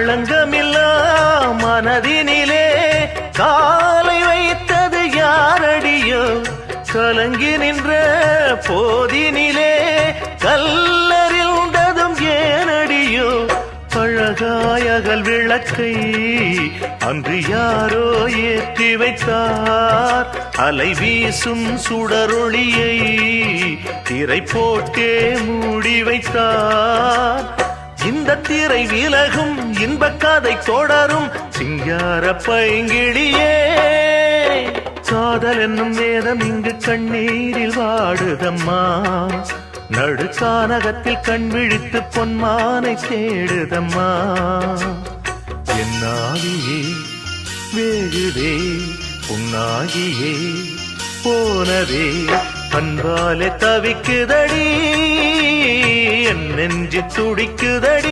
களங்கமில்லா மனதினிலே காலை வைத்தது யாரடியோ கலங்கி நின்ற போதினிலே கல்லறிந்ததும் ஏனடியோ பழகாயகல் விளக்கை அன்று யாரோ ஏற்றி வைத்தார் அலை வீசும் சுடரொளியை திரை போட்டே மூடி வைத்தார் இந்த திரை விலகும் இன்பக் கதை தொடரும் சிங்கார பைங்கிளியே காதல் என்னும் வேதம் இங்கு கண்ணீரில் வாடுதம்மா நடுக்கானகத்தில் கண் விழித்து பொன்மானை தேடுதம்மா என்னாகியே வேகுதே புண்ணாகியே போனதே அன்பாலே தவிக்குதடி என் நெஞ்சு துடிக்குதடி